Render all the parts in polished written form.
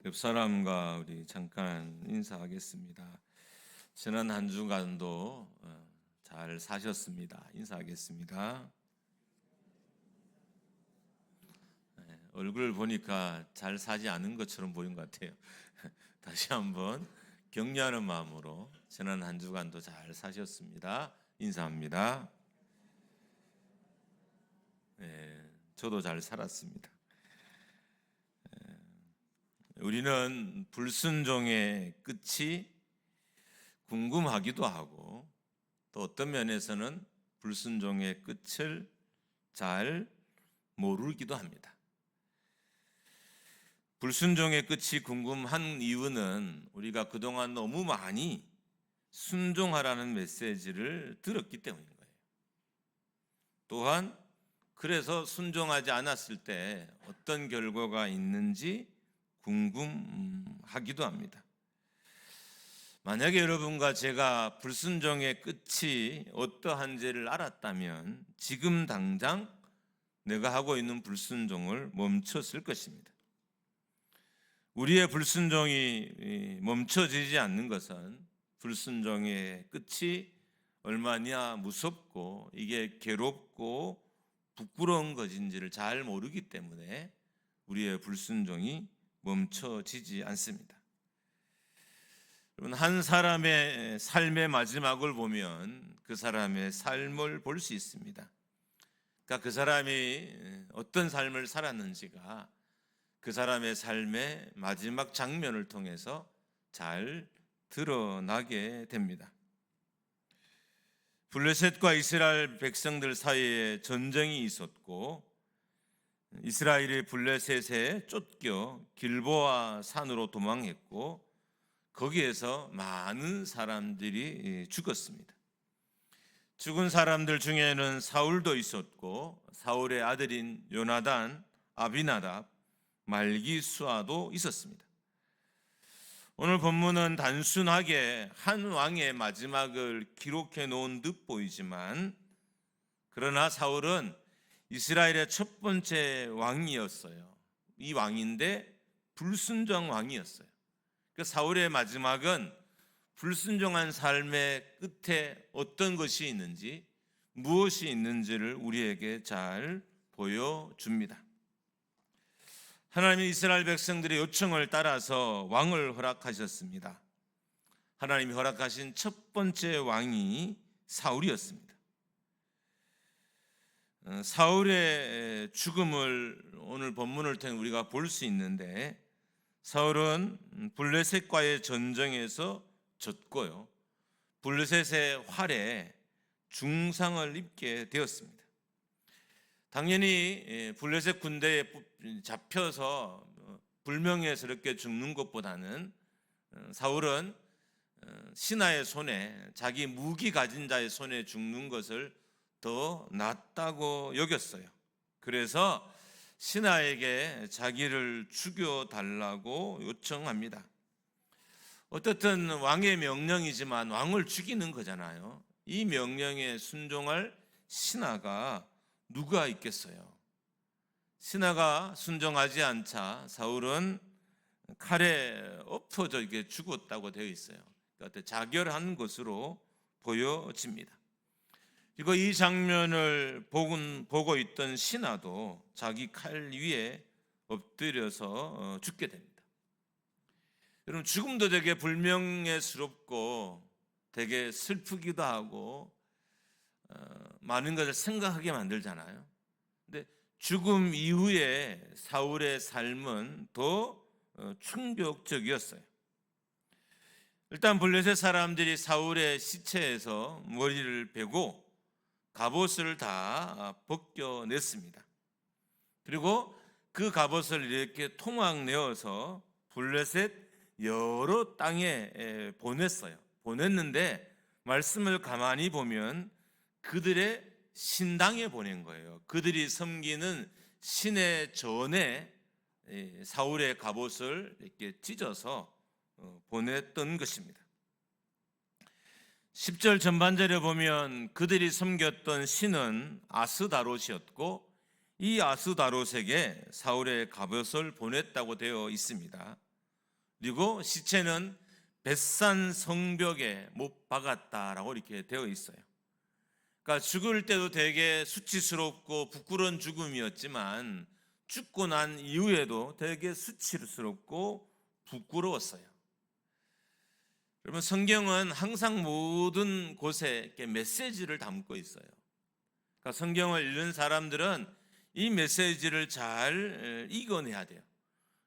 옆 사람과 우리 잠깐 인사하겠습니다. 지난 한 주간도 잘 사셨습니다. 인사하겠습니다. 얼굴 보니까 잘 사지 않은 것처럼 보인 것 같아요. 다시 한번 격려하는 마음으로 지난 한 주간도 잘 사셨습니다. 인사합니다. 저도 잘 살았습니다. 우리는 불순종의 끝이 궁금하기도 하고 또 어떤 면에서는 불순종의 끝을 잘 모르기도 합니다. 불순종의 끝이 궁금한 이유는 우리가 그동안 너무 많이 순종하라는 메시지를 들었기 때문인 거예요. 또한 그래서 순종하지 않았을 때 어떤 결과가 있는지 궁금하기도 합니다. 만약에 여러분과 제가 불순종의 끝이 어떠한지를 알았다면 지금 당장 내가 하고 있는 불순종을 멈췄을 것입니다. 우리의 불순종이 멈춰지지 않는 것은 불순종의 끝이 얼마나 무섭고 이게 괴롭고 부끄러운 것인지를 잘 모르기 때문에 우리의 불순종이 멈춰지지 않습니다. 여러분, 한 사람의 삶의 마지막을 보면 그 사람의 삶을 볼 수 있습니다. 그러니까 그 사람이 어떤 삶을 살았는지가 그 사람의 삶의 마지막 장면을 통해서 잘 드러나게 됩니다. 블레셋과 이스라엘 백성들 사이에 전쟁이 있었고 이스라엘이 블레셋에 쫓겨 길보아 산으로 도망했고 거기에서 많은 사람들이 죽었습니다. 죽은 사람들 중에는 사울도 있었고 사울의 아들인 요나단, 아비나답, 말기수아도 있었습니다. 오늘 본문은 단순하게 한 왕의 마지막을 기록해 놓은 듯 보이지만 그러나 사울은 이스라엘의 첫 번째 왕이었어요. 이 왕인데 불순종 왕이었어요. 그 사울의 마지막은 불순종한 삶의 끝에 어떤 것이 있는지 무엇이 있는지를 우리에게 잘 보여줍니다. 하나님이 이스라엘 백성들의 요청을 따라서 왕을 허락하셨습니다. 하나님이 허락하신 첫 번째 왕이 사울이었습니다. 사울의 죽음을 오늘 본문을 통해 우리가 볼 수 있는데 사울은 블레셋과의 전쟁에서 졌고요. 블레셋의 활에 중상을 입게 되었습니다. 당연히 블레셋 군대에 잡혀서 불명예스럽게 죽는 것보다는 사울은 신하의 손에 자기 무기 가진 자의 손에 죽는 것을 더 낫다고 여겼어요. 그래서 신하에게 자기를 죽여달라고 요청합니다. 어떻든 왕의 명령이지만 왕을 죽이는 거잖아요. 이 명령에 순종할 신하가 누가 있겠어요? 신하가 순종하지 않자 사울은 칼에 엎어져 이게 죽었다고 되어 있어요. 그러니까 자결한 것으로 보여집니다. 그리고 이 장면을 보고 있던 신하도 자기 칼 위에 엎드려서 죽게 됩니다. 여러분, 죽음도 되게 불명예스럽고 되게 슬프기도 하고 많은 것을 생각하게 만들잖아요. 근데 죽음 이후에 사울의 삶은 더 충격적이었어요. 일단 블레셋 사람들이 사울의 시체에서 머리를 베고 갑옷을 다 벗겨냈습니다. 그리고 그 갑옷을 이렇게 토막 내어서 블레셋 여러 땅에 보냈어요. 보냈는데 말씀을 가만히 보면 그들의 신당에 보낸 거예요. 그들이 섬기는 신의 전에 사울의 갑옷을 이렇게 찢어서 보냈던 것입니다. 10절 전반절에 보면 그들이 섬겼던 신은 아스다롯이었고 이 아스다롯에게 사울의 갑옷을 보냈다고 되어 있습니다. 그리고 시체는 벳산 성벽에 못 박았다라고 이렇게 되어 있어요. 그러니까 죽을 때도 되게 수치스럽고 부끄러운 죽음이었지만 죽고 난 이후에도 되게 수치스럽고 부끄러웠어요. 여러분, 성경은 항상 모든 곳에 이렇게 메시지를 담고 있어요. 그러니까 성경을 읽는 사람들은 이 메시지를 잘 읽어내야 돼요.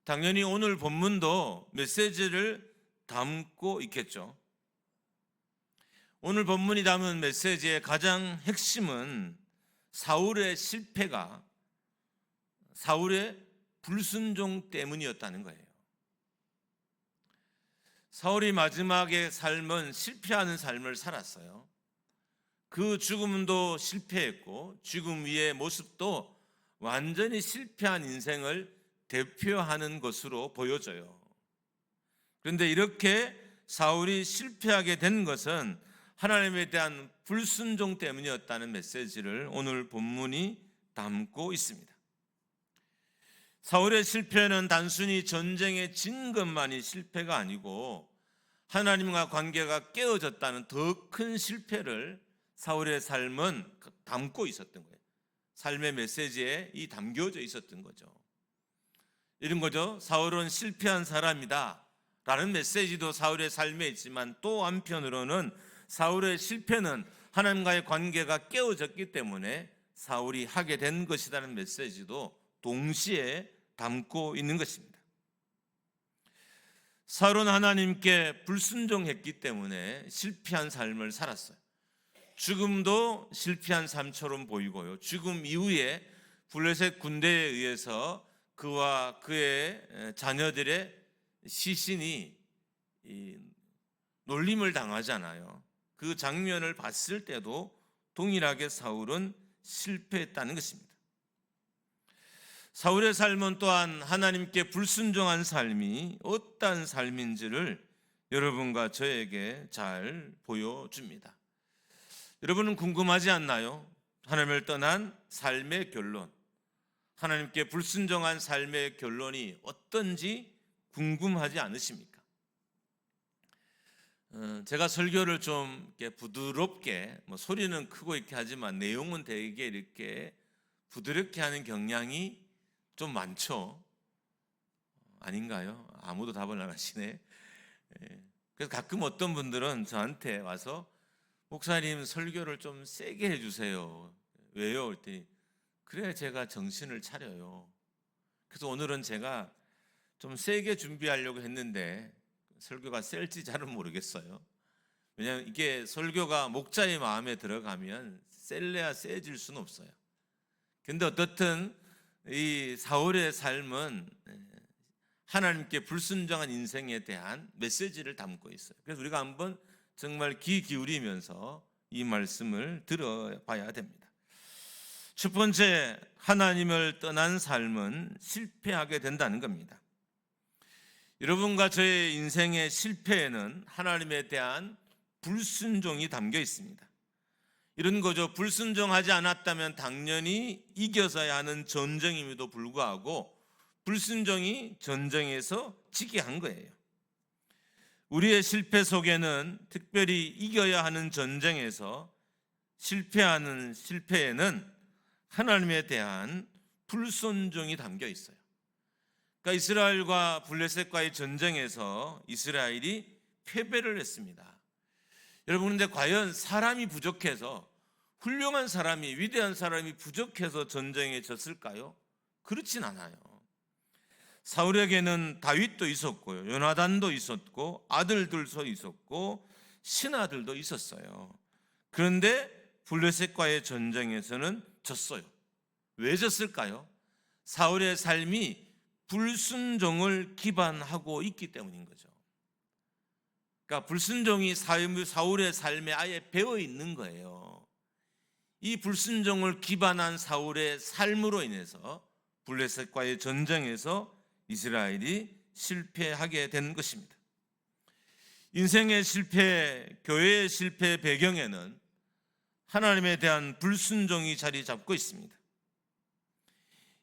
당연히 오늘 본문도 메시지를 담고 있겠죠. 오늘 본문이 담은 메시지의 가장 핵심은 사울의 실패가 사울의 불순종 때문이었다는 거예요. 사울이 마지막에 삶은 실패하는 삶을 살았어요. 그 죽음도 실패했고 죽음 위의 모습도 완전히 실패한 인생을 대표하는 것으로 보여져요. 그런데 이렇게 사울이 실패하게 된 것은 하나님에 대한 불순종 때문이었다는 메시지를 오늘 본문이 담고 있습니다. 사울의 실패는 단순히 전쟁에 진 것만이 실패가 아니고 하나님과 관계가 깨어졌다는 더 큰 실패를 사울의 삶은 담고 있었던 거예요. 삶의 메시지에 이 담겨져 있었던 거죠. 이런 거죠. 사울은 실패한 사람이다 라는 메시지도 사울의 삶에 있지만 또 한편으로는 사울의 실패는 하나님과의 관계가 깨어졌기 때문에 사울이 하게 된 것이라는 메시지도 동시에 담고 있는 것입니다. 사울은 하나님께 불순종했기 때문에 실패한 삶을 살았어요. 죽음도 실패한 삶처럼 보이고요. 죽음 이후에 블레셋 군대에 의해서 그와 그의 자녀들의 시신이 놀림을 당하잖아요. 그 장면을 봤을 때도 동일하게 사울은 실패했다는 것입니다. 사울의 삶은 또한 하나님께 불순종한 삶이 어떠한 삶인지를 여러분과 저에게 잘 보여줍니다. 여러분은 궁금하지 않나요? 하나님을 떠난 삶의 결론, 하나님께 불순종한 삶의 결론이 어떤지 궁금하지 않으십니까? 제가 설교를 좀 이렇게 부드럽게, 소리는 크고 이렇게 하지만 내용은 되게 이렇게 부드럽게 하는 경향이 좀 많죠? 아닌가요? 아무도 답을 안 하시네. 그래서 가끔 어떤 분들은 저한테 와서 목사님 설교를 좀 세게 해주세요. 왜요? 그랬더니 그래야 제가 정신을 차려요. 그래서 오늘은 제가 좀 세게 준비하려고 했는데 설교가 셀지 잘은 모르겠어요. 왜냐하면 이게 설교가 목자의 마음에 들어가면 셀래야 세질 수는 없어요. 근데 어떻든 이 사울의 삶은 하나님께 불순종한 인생에 대한 메시지를 담고 있어요. 그래서 우리가 한번 정말 귀 기울이면서 이 말씀을 들어봐야 됩니다. 첫 번째, 하나님을 떠난 삶은 실패하게 된다는 겁니다. 여러분과 저의 인생의 실패에는 하나님에 대한 불순종이 담겨 있습니다. 이런 거죠. 불순종하지 않았다면 당연히 이겨서야 하는 전쟁임에도 불구하고 불순종이 전쟁에서 지게 한 거예요. 우리의 실패 속에는 특별히 이겨야 하는 전쟁에서 실패하는 실패에는 하나님에 대한 불순종이 담겨 있어요. 그러니까 이스라엘과 블레셋과의 전쟁에서 이스라엘이 패배를 했습니다. 여러분, 근데 과연 사람이 부족해서, 훌륭한 사람이, 위대한 사람이 부족해서 전쟁에 졌을까요? 그렇진 않아요. 사울에게는 다윗도 있었고요, 요나단도 있었고, 아들들도 있었고, 신하들도 있었어요. 그런데 블레셋과의 전쟁에서는 졌어요. 왜 졌을까요? 사울의 삶이 불순종을 기반하고 있기 때문인 거죠. 그러니까 불순종이 사울의 삶에 아예 배어 있는 거예요. 이 불순종을 기반한 사울의 삶으로 인해서 블레셋과의 전쟁에서 이스라엘이 실패하게 된 것입니다. 인생의 실패, 교회의 실패 배경에는 하나님에 대한 불순종이 자리 잡고 있습니다.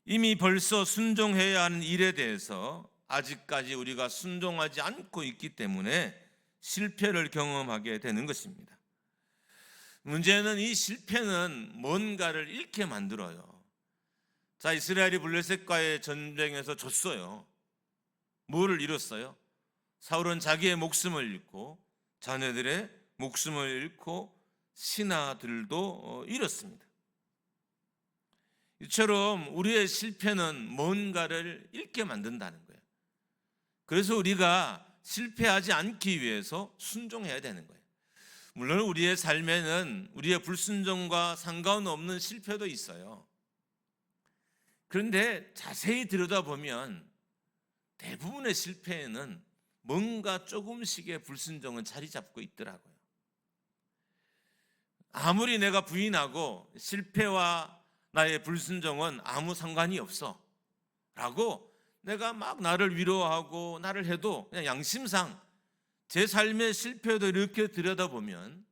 이미 벌써 순종해야 하는 일에 대해서 아직까지 우리가 순종하지 않고 있기 때문에 실패를 경험하게 되는 것입니다. 문제는 이 실패는 뭔가를 잃게 만들어요. 자, 이스라엘이 블레셋과의 전쟁에서 졌어요. 뭐를 잃었어요? 사울은 자기의 목숨을 잃고 자녀들의 목숨을 잃고 신하들도 잃었습니다. 이처럼 우리의 실패는 뭔가를 잃게 만든다는 거예요. 그래서 우리가 실패하지 않기 위해서 순종해야 되는 거예요. 물론 우리의 삶에는 우리의 불순종과 상관없는 실패도 있어요. 그런데 자세히 들여다보면 대부분의 실패에는 뭔가 조금씩의 불순종은 자리 잡고 있더라고요. 아무리 내가 부인하고 실패와 나의 불순종은 아무 상관이 없어 라고 내가 막 나를 위로하고 나를 해도 그냥 양심상 제 삶의 실패도 이렇게 들여다보면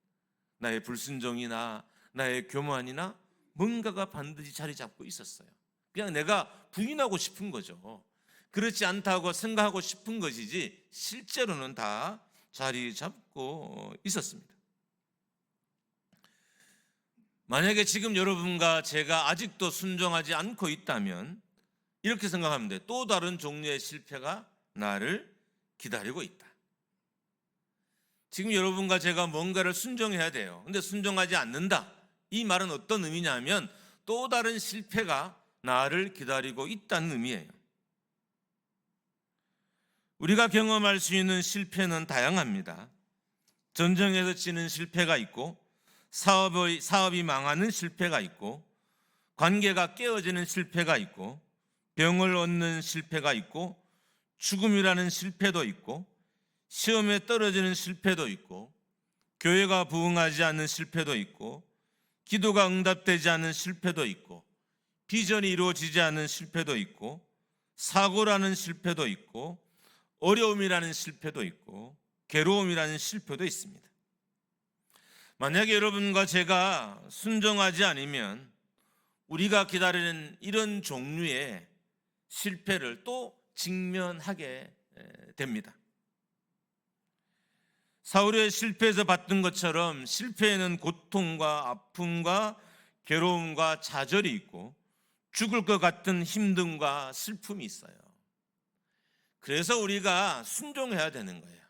나의 불순종이나 나의 교만이나 뭔가가 반드시 자리 잡고 있었어요. 그냥 내가 부인하고 싶은 거죠. 그렇지 않다고 생각하고 싶은 것이지 실제로는 다 자리 잡고 있었습니다. 만약에 지금 여러분과 제가 아직도 순종하지 않고 있다면 이렇게 생각하면 돼요. 또 다른 종류의 실패가 나를 기다리고 있다. 지금 여러분과 제가 뭔가를 순종해야 돼요. 근데 순종하지 않는다. 이 말은 어떤 의미냐면 또 다른 실패가 나를 기다리고 있다는 의미예요. 우리가 경험할 수 있는 실패는 다양합니다. 전쟁에서 치는 실패가 있고 사업이 망하는 실패가 있고 관계가 깨어지는 실패가 있고 병을 얻는 실패가 있고 죽음이라는 실패도 있고 시험에 떨어지는 실패도 있고 교회가 부흥하지 않는 실패도 있고 기도가 응답되지 않는 실패도 있고 비전이 이루어지지 않는 실패도 있고 사고라는 실패도 있고 어려움이라는 실패도 있고 괴로움이라는 실패도 있습니다. 만약에 여러분과 제가 순종하지 않으면 우리가 기다리는 이런 종류의 실패를 또 직면하게 됩니다. 사울의 실패에서 봤던 것처럼 실패에는 고통과 아픔과 괴로움과 좌절이 있고 죽을 것 같은 힘듦과 슬픔이 있어요. 그래서 우리가 순종해야 되는 거예요.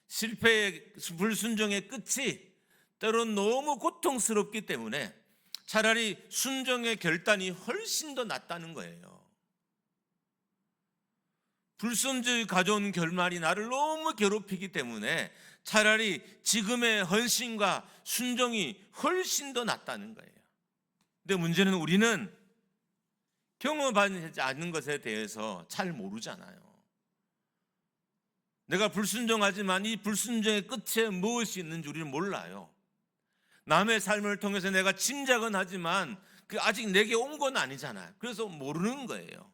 실패의 불순종의 끝이 때론 너무 고통스럽기 때문에 차라리 순종의 결단이 훨씬 더 낫다는 거예요. 불순종이 가져온 결말이 나를 너무 괴롭히기 때문에 차라리 지금의 헌신과 순종이 훨씬 더 낫다는 거예요. 근데 문제는 우리는 경험하지 않는 것에 대해서 잘 모르잖아요. 내가 불순종하지만 이 불순종의 끝에 무엇이 있는지 우리는 몰라요. 남의 삶을 통해서 내가 짐작은 하지만 그 아직 내게 온 건 아니잖아요. 그래서 모르는 거예요.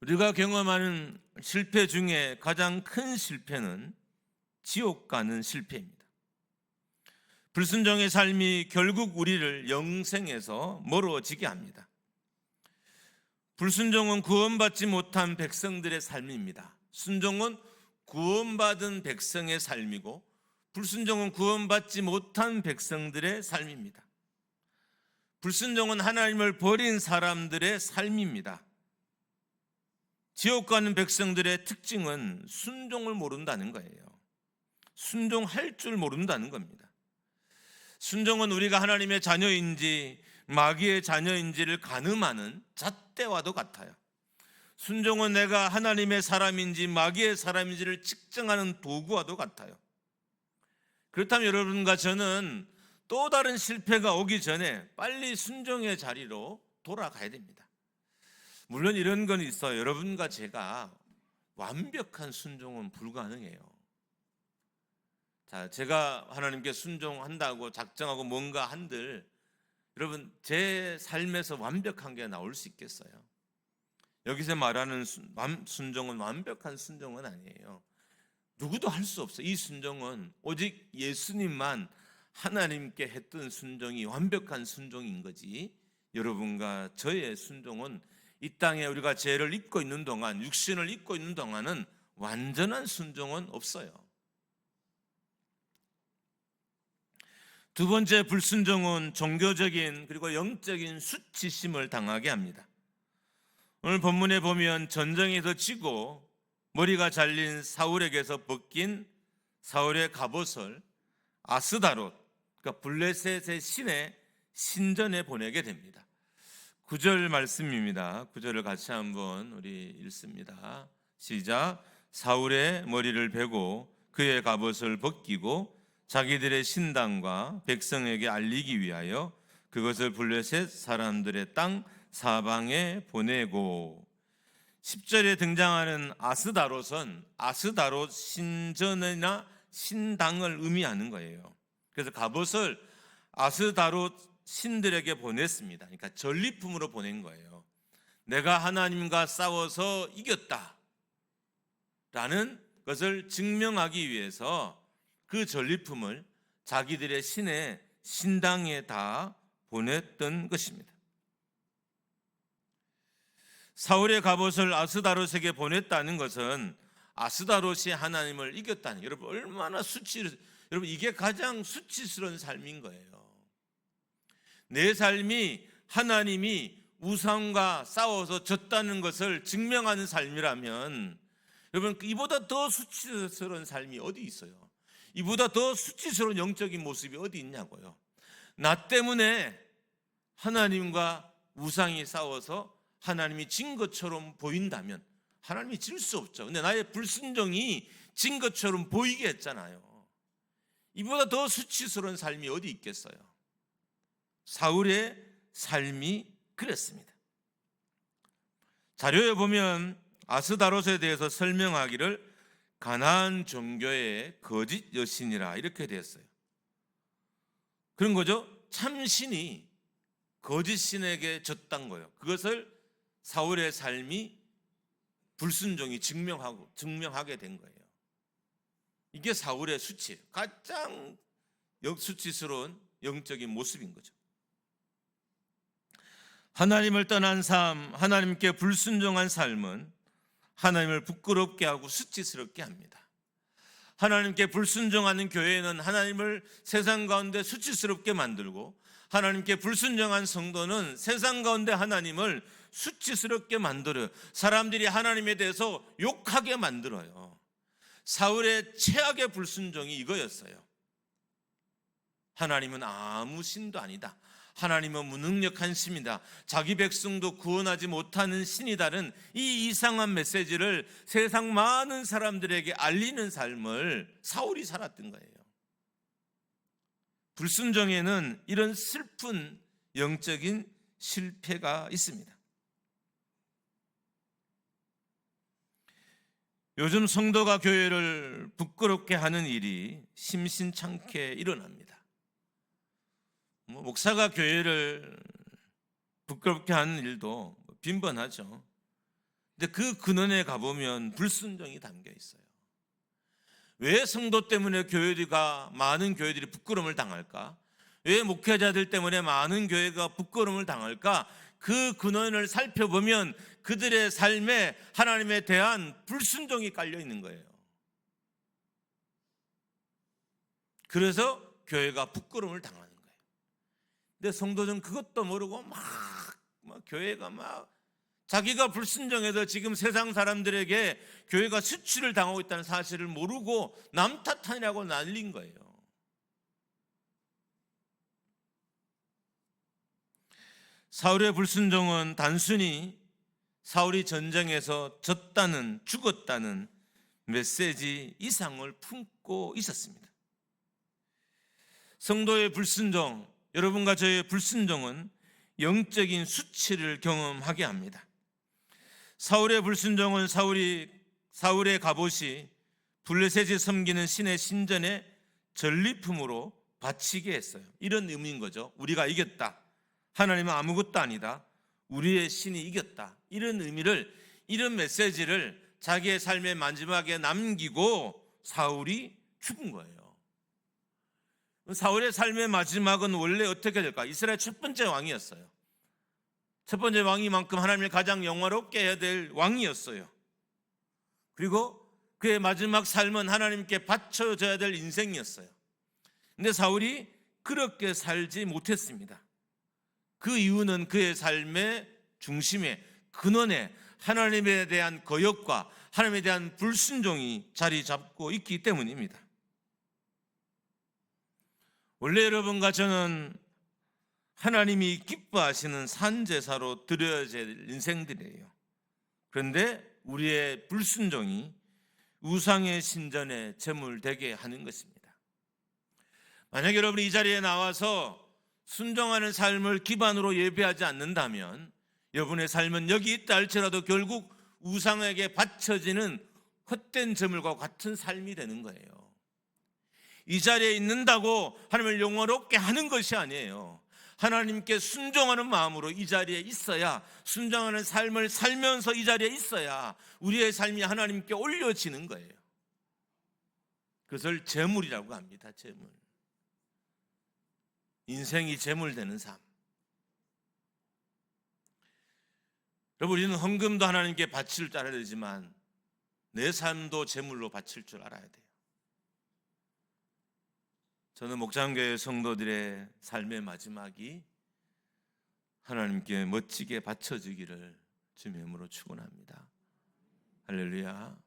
우리가 경험하는 실패 중에 가장 큰 실패는 지옥 가는 실패입니다. 불순종의 삶이 결국 우리를 영생에서 멀어지게 합니다. 불순종은 구원받지 못한 백성들의 삶입니다. 순종은 구원받은 백성의 삶이고 불순종은 구원받지 못한 백성들의 삶입니다. 불순종은 하나님을 버린 사람들의 삶입니다. 지옥 가는 백성들의 특징은 순종을 모른다는 거예요. 순종할 줄 모른다는 겁니다. 순종은 우리가 하나님의 자녀인지 마귀의 자녀인지를 가늠하는 잣대와도 같아요. 순종은 내가 하나님의 사람인지 마귀의 사람인지를 측정하는 도구와도 같아요. 그렇다면 여러분과 저는 또 다른 실패가 오기 전에 빨리 순종의 자리로 돌아가야 됩니다. 물론 이런 건 있어요. 여러분과 제가 완벽한 순종은 불가능해요. 자, 제가 하나님께 순종한다고 작정하고 뭔가 한들 여러분 제 삶에서 완벽한 게 나올 수 있겠어요? 여기서 말하는 순종은 완벽한 순종은 아니에요. 누구도 할 수 없어요. 이 순종은 오직 예수님만 하나님께 했던 순종이 완벽한 순종인 거지 여러분과 저의 순종은 이 땅에 우리가 죄를 입고 있는 동안, 육신을 입고 있는 동안은 완전한 순종은 없어요. 두 번째 불순종은 종교적인 그리고 영적인 수치심을 당하게 합니다. 오늘 본문에 보면 전쟁에서 지고 머리가 잘린 사울에게서 벗긴 사울의 갑옷을 아스다롯, 그러니까 블레셋의 신의 신전에 보내게 됩니다. 9절 말씀입니다. 9절을 같이 한번 우리 읽습니다. 시작. 사울의 머리를 베고 그의 갑옷을 벗기고 자기들의 신당과 백성에게 알리기 위하여 그것을 블레셋 사람들의 땅 사방에 보내고. 10절에 등장하는 아스다롯은 아스다롯 신전이나 신당을 의미하는 거예요. 그래서 갑옷을 아스다롯 신들에게 보냈습니다. 그러니까 전리품으로 보낸 거예요. 내가 하나님과 싸워서 이겼다 라는 것을 증명하기 위해서 그 전리품을 자기들의 신의 신당에 다 보냈던 것입니다. 사울의 갑옷을 아스다롯에게 보냈다는 것은 아스다롯이 하나님을 이겼다는, 여러분 얼마나 여러분 이게 가장 수치스러운 삶인 거예요. 내 삶이 하나님이 우상과 싸워서 졌다는 것을 증명하는 삶이라면 여러분 이보다 더 수치스러운 삶이 어디 있어요? 이보다 더 수치스러운 영적인 모습이 어디 있냐고요. 나 때문에 하나님과 우상이 싸워서 하나님이 진 것처럼 보인다면 하나님이 질 수 없죠. 근데 나의 불순종이 진 것처럼 보이게 했잖아요. 이보다 더 수치스러운 삶이 어디 있겠어요? 사울의 삶이 그랬습니다. 자료에 보면 아스다롯에 대해서 설명하기를 가나안 종교의 거짓 여신이라 이렇게 되었어요. 그런 거죠. 참신이 거짓 신에게 졌단 거예요. 그것을 사울의 삶이 불순종이 증명하게 된 거예요. 이게 사울의 수치예요. 가장 수치스러운 영적인 모습인 거죠. 하나님을 떠난 삶, 하나님께 불순종한 삶은 하나님을 부끄럽게 하고 수치스럽게 합니다. 하나님께 불순종하는 교회는 하나님을 세상 가운데 수치스럽게 만들고, 하나님께 불순종한 성도는 세상 가운데 하나님을 수치스럽게 만들어요. 사람들이 하나님에 대해서 욕하게 만들어요. 사울의 최악의 불순종이 이거였어요. 하나님은 아무 신도 아니다. 하나님은 무능력한 신이다. 자기 백성도 구원하지 못하는 신이다는 이 이상한 메시지를 세상 많은 사람들에게 알리는 삶을 사울이 살았던 거예요. 불순종에는 이런 슬픈 영적인 실패가 있습니다. 요즘 성도가 교회를 부끄럽게 하는 일이 심심찮게 일어납니다. 목사가 교회를 부끄럽게 하는 일도 빈번하죠. 근데 그 근원에 가보면 불순종이 담겨 있어요. 왜 성도 때문에 많은 교회들이 부끄러움을 당할까? 왜 목회자들 때문에 많은 교회가 부끄러움을 당할까? 그 근원을 살펴보면 그들의 삶에 하나님에 대한 불순종이 깔려 있는 거예요. 그래서 교회가 부끄러움을 당하는 거예요. 근데 성도들은 그것도 모르고 막 교회가 자기가 불순종해서 지금 세상 사람들에게 교회가 수치를 당하고 있다는 사실을 모르고 남 탓하냐고 난린 거예요. 사울의 불순종은 단순히 사울이 전쟁에서 죽었다는 메시지 이상을 품고 있었습니다. 성도의 불순종, 여러분과 저의 불순종은 영적인 수치를 경험하게 합니다. 사울의 불순종은 사울의 갑옷이 블레셋이 섬기는 신의 신전에 전리품으로 바치게 했어요. 이런 의미인 거죠. 우리가 이겼다. 하나님은 아무것도 아니다. 우리의 신이 이겼다. 이런 의미를, 이런 메시지를 자기의 삶의 마지막에 남기고 사울이 죽은 거예요. 사울의 삶의 마지막은 원래 어떻게 될까? 이스라엘 첫 번째 왕이었어요. 첫 번째 왕이만큼 하나님을 가장 영화롭게 해야 될 왕이었어요. 그리고 그의 마지막 삶은 하나님께 바쳐져야 될 인생이었어요. 근데 사울이 그렇게 살지 못했습니다. 그 이유는 그의 삶의 중심에, 근원에 하나님에 대한 거역과 하나님에 대한 불순종이 자리 잡고 있기 때문입니다. 원래 여러분과 저는 하나님이 기뻐하시는 산제사로 드려야 될 인생들이에요. 그런데 우리의 불순종이 우상의 신전에 제물되게 하는 것입니다. 만약 여러분이 이 자리에 나와서 순종하는 삶을 기반으로 예배하지 않는다면 여러분의 삶은 여기 있다 할지라도 결국 우상에게 바쳐지는 헛된 제물과 같은 삶이 되는 거예요. 이 자리에 있는다고 하나님을 영원롭게 하는 것이 아니에요. 하나님께 순종하는 마음으로 이 자리에 있어야, 순종하는 삶을 살면서 이 자리에 있어야 우리의 삶이 하나님께 올려지는 거예요. 그것을 제물이라고 합니다. 제물. 인생이 제물되는 삶. 여러분, 우리는 헌금도 하나님께 바칠 줄 알아야 되지만 내 삶도 제물로 바칠 줄 알아야 돼요. 저는 목장교회 성도들의 삶의 마지막이 하나님께 멋지게 바쳐지기를 주님의 이름으로 축원합니다. 할렐루야.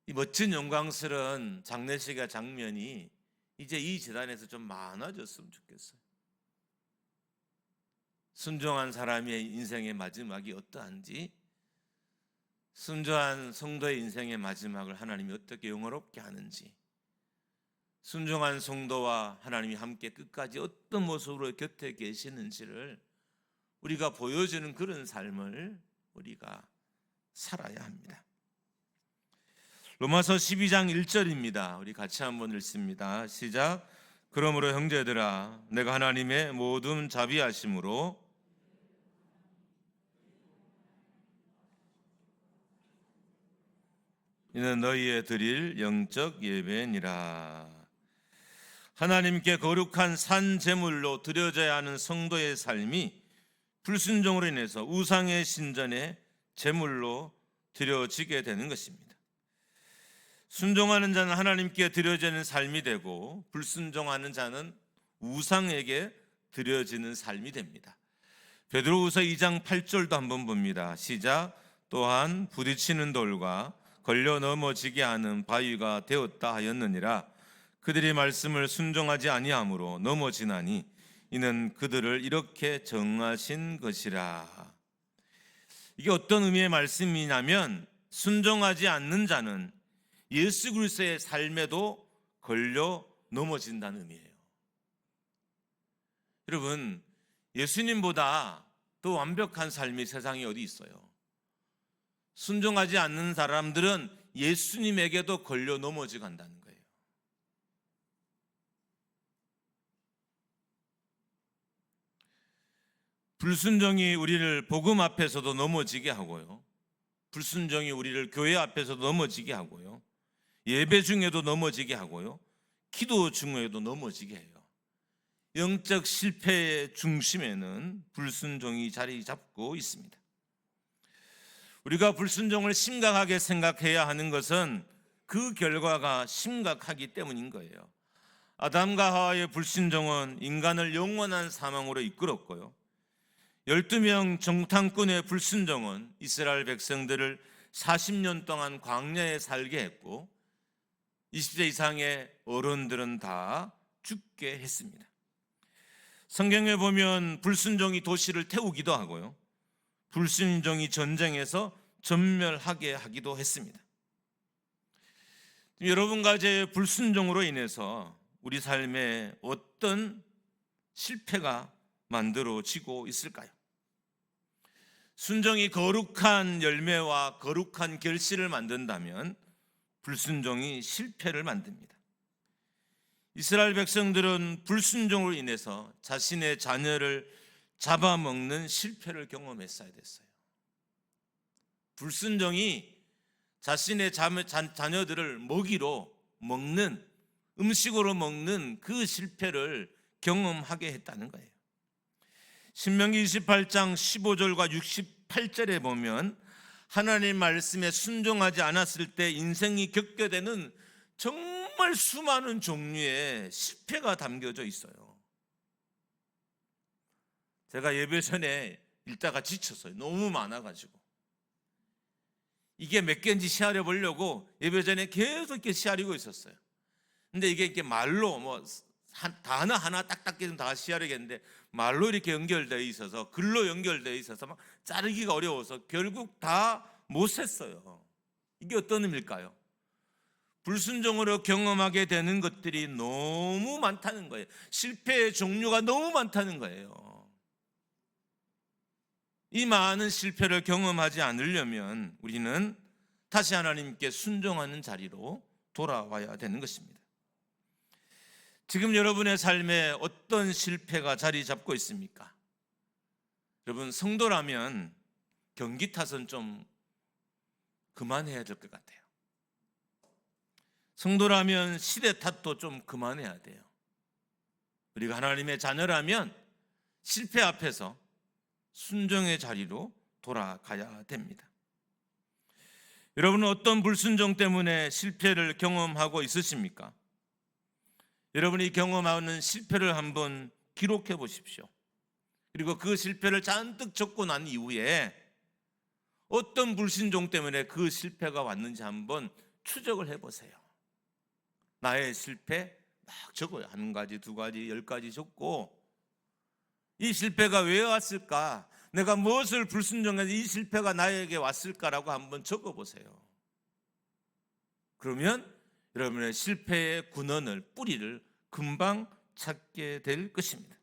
이 멋진 영광스러운 장례식의 장면이 이제 이 재단에서 좀 많아졌으면 좋겠어요. 순종한 사람의 인생의 마지막이 어떠한지, 순종한 성도의 인생의 마지막을 하나님이 어떻게 영원롭게 하는지, 순종한 성도와 하나님이 함께 끝까지 어떤 모습으로 곁에 계시는지를 우리가 보여주는 그런 삶을 우리가 살아야 합니다. 로마서 12장 1절입니다. 우리 같이 한번 읽습니다. 시작. 그러므로 형제들아, 내가 하나님의 모든 자비하심으로 이는 너희의 드릴 영적 예배니라. 하나님께 거룩한 산 제물로 드려져야 하는 성도의 삶이 불순종으로 인해서 우상의 신전에 제물로 드려지게 되는 것입니다. 순종하는 자는 하나님께 드려지는 삶이 되고 불순종하는 자는 우상에게 드려지는 삶이 됩니다. 베드로후서 2장 8절도 한번 봅니다. 시작. 또한 부딪히는 돌과 걸려 넘어지게 하는 바위가 되었다 하였느니라. 그들이 말씀을 순종하지 아니함으로 넘어지나니 이는 그들을 이렇게 정하신 것이라. 이게 어떤 의미의 말씀이냐면 순종하지 않는 자는 예수 그리스도의 삶에도 걸려 넘어진다는 의미예요. 여러분, 예수님보다 더 완벽한 삶이 세상에 어디 있어요? 순종하지 않는 사람들은 예수님에게도 걸려 넘어져 간다는 거예요. 불순종이 우리를 복음 앞에서도 넘어지게 하고요, 불순종이 우리를 교회 앞에서도 넘어지게 하고요, 예배 중에도 넘어지게 하고요, 기도 중에도 넘어지게 해요. 영적 실패의 중심에는 불순종이 자리 잡고 있습니다. 우리가 불순종을 심각하게 생각해야 하는 것은 그 결과가 심각하기 때문인 거예요. 아담과 하와의 불순종은 인간을 영원한 사망으로 이끌었고요, 12명 정탐꾼의 불순종은 이스라엘 백성들을 40년 동안 광야에 살게 했고 20세 이상의 어른들은 다 죽게 했습니다. 성경에 보면 불순종이 도시를 태우기도 하고요, 불순종이 전쟁에서 전멸하게 하기도 했습니다. 여러분과 제 불순종으로 인해서 우리 삶에 어떤 실패가 만들어지고 있을까요? 순종이 거룩한 열매와 거룩한 결실을 만든다면 불순종이 실패를 만듭니다. 이스라엘 백성들은 불순종으로 인해서 자신의 자녀를 잡아먹는 실패를 경험했어야 됐어요. 불순종이 자신의 자녀들을 먹이로 먹는, 음식으로 먹는 그 실패를 경험하게 했다는 거예요. 신명기 28장 15절과 68절에 보면 하나님 말씀에 순종하지 않았을 때 인생이 겪게 되는 정말 수많은 종류의 실패가 담겨져 있어요. 제가 예배 전에 읽다가 지쳤어요. 너무 많아가지고. 이게 몇 개인지 시하려 보려고 예배 전에 계속 이렇게 시하리고 있었어요. 근데 이게 이렇게 말로 단어 하나 딱딱 좀 다 시하려겠는데 말로 이렇게 연결되어 있어서, 글로 연결되어 있어서 막 자르기가 어려워서 결국 다 못 셌어요. 이게 어떤 의미일까요? 불순종으로 경험하게 되는 것들이 너무 많다는 거예요. 실패의 종류가 너무 많다는 거예요. 이 많은 실패를 경험하지 않으려면 우리는 다시 하나님께 순종하는 자리로 돌아와야 되는 것입니다. 지금 여러분의 삶에 어떤 실패가 자리 잡고 있습니까? 여러분, 성도라면 경기 탓은 좀 그만해야 될 것 같아요. 성도라면 시대 탓도 좀 그만해야 돼요. 우리가 하나님의 자녀라면 실패 앞에서 순종의 자리로 돌아가야 됩니다. 여러분은 어떤 불순종 때문에 실패를 경험하고 있으십니까? 여러분이 경험하는 실패를 한번 기록해 보십시오. 그리고 그 실패를 잔뜩 적고 난 이후에 어떤 불순종 때문에 그 실패가 왔는지 한번 추적을 해보세요. 나의 실패 막 적어요. 1가지, 2가지, 10가지 적고 이 실패가 왜 왔을까? 내가 무엇을 불순종해서 이 실패가 나에게 왔을까라고 한번 적어보세요. 그러면 여러분의 실패의 근원을, 뿌리를 금방 찾게 될 것입니다.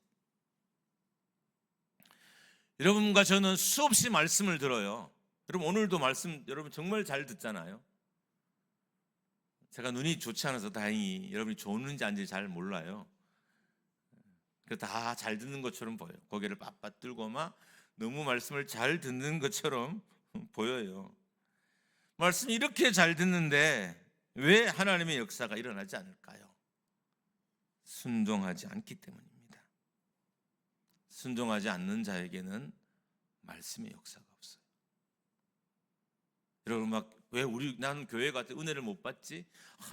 여러분과 저는 수없이 말씀을 들어요. 여러분 오늘도 말씀 여러분 정말 잘 듣잖아요. 제가 눈이 좋지 않아서 다행히 여러분이 좋은지 아닌지 잘 몰라요. 다 잘 듣는 것처럼 보여요. 고개를 빳빳 들고 막 너무 말씀을 잘 듣는 것처럼 보여요. 말씀 이렇게 잘 듣는데 왜 하나님의 역사가 일어나지 않을까요? 순종하지 않기 때문입니다. 순종하지 않는 자에게는 말씀의 역사가 없어요. 여러분 막 왜 나는 교회 갔을 때 은혜를 못 받지?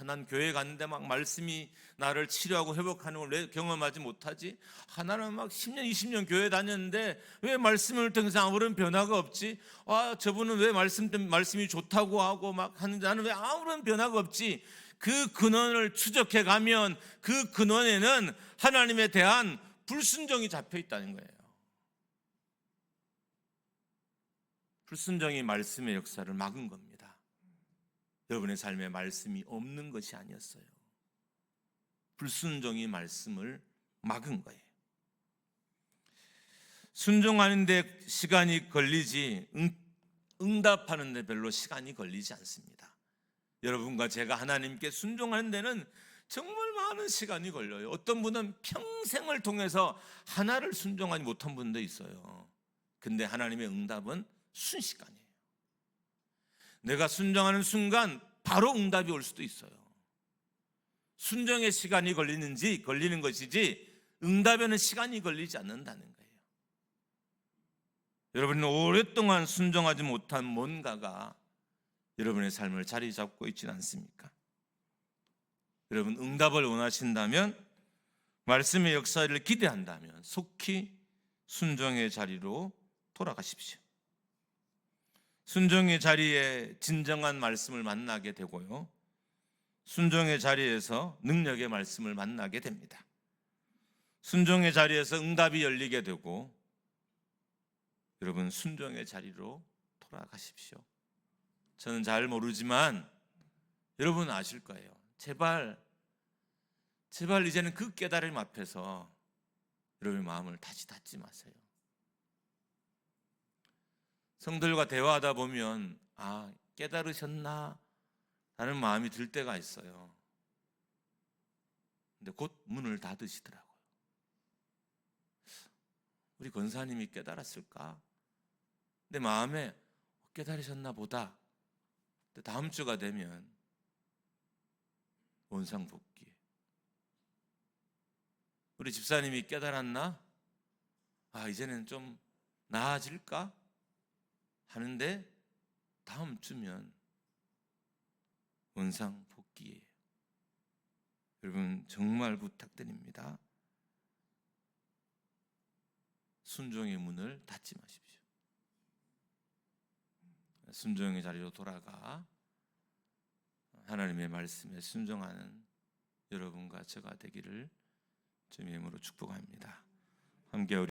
난 교회 갔는데 막 말씀이 나를 치료하고 회복하는 걸 왜 경험하지 못하지? 나는 막 10년 20년 교회 다녔는데 왜 말씀을 통해서 아무런 변화가 없지? 저분은 왜 말씀이 좋다고 하고 막 하는데 나는 왜 아무런 변화가 없지? 그 근원을 추적해 가면 그 근원에는 하나님에 대한 불순종이 잡혀 있다는 거예요. 불순종이 말씀의 역사를 막은 겁니다. 여러분의 삶에 말씀이 없는 것이 아니었어요. 불순종이 말씀을 막은 거예요. 순종하는데 시간이 걸리지 응답하는 데 별로 시간이 걸리지 않습니다. 여러분과 제가 하나님께 순종하는 데는 정말 많은 시간이 걸려요. 어떤 분은 평생을 통해서 하나를 순종하지 못한 분도 있어요. 근데 하나님의 응답은 순식간이에요. 내가 순종하는 순간 바로 응답이 올 수도 있어요. 순종의 시간이 걸리는 것이지 응답에는 시간이 걸리지 않는다는 거예요. 여러분은 오랫동안 순종하지 못한 뭔가가 여러분의 삶을 자리 잡고 있지는 않습니까? 여러분 응답을 원하신다면, 말씀의 역사를 기대한다면 속히 순종의 자리로 돌아가십시오. 순종의 자리에 진정한 말씀을 만나게 되고요, 순종의 자리에서 능력의 말씀을 만나게 됩니다. 순종의 자리에서 응답이 열리게 되고, 여러분 순종의 자리로 돌아가십시오. 저는 잘 모르지만 여러분은 아실 거예요. 제발 이제는 그 깨달음 앞에서 여러분의 마음을 다시 닫지 마세요. 성들과 대화하다 보면 깨달으셨나? 라는 마음이 들 때가 있어요. 근데 곧 문을 닫으시더라고요. 우리 권사님이 깨달았을까? 내 마음에 깨달으셨나 보다. 다음 주가 되면 원상복귀. 우리 집사님이 깨달았나? 이제는 좀 나아질까 하는데 다음 주면 원상 복귀예요. 여러분 정말 부탁드립니다. 순종의 문을 닫지 마십시오. 순종의 자리로 돌아가 하나님의 말씀에 순종하는 여러분과 저가 되기를 주님의 이름으로 축복합니다. 함께 우리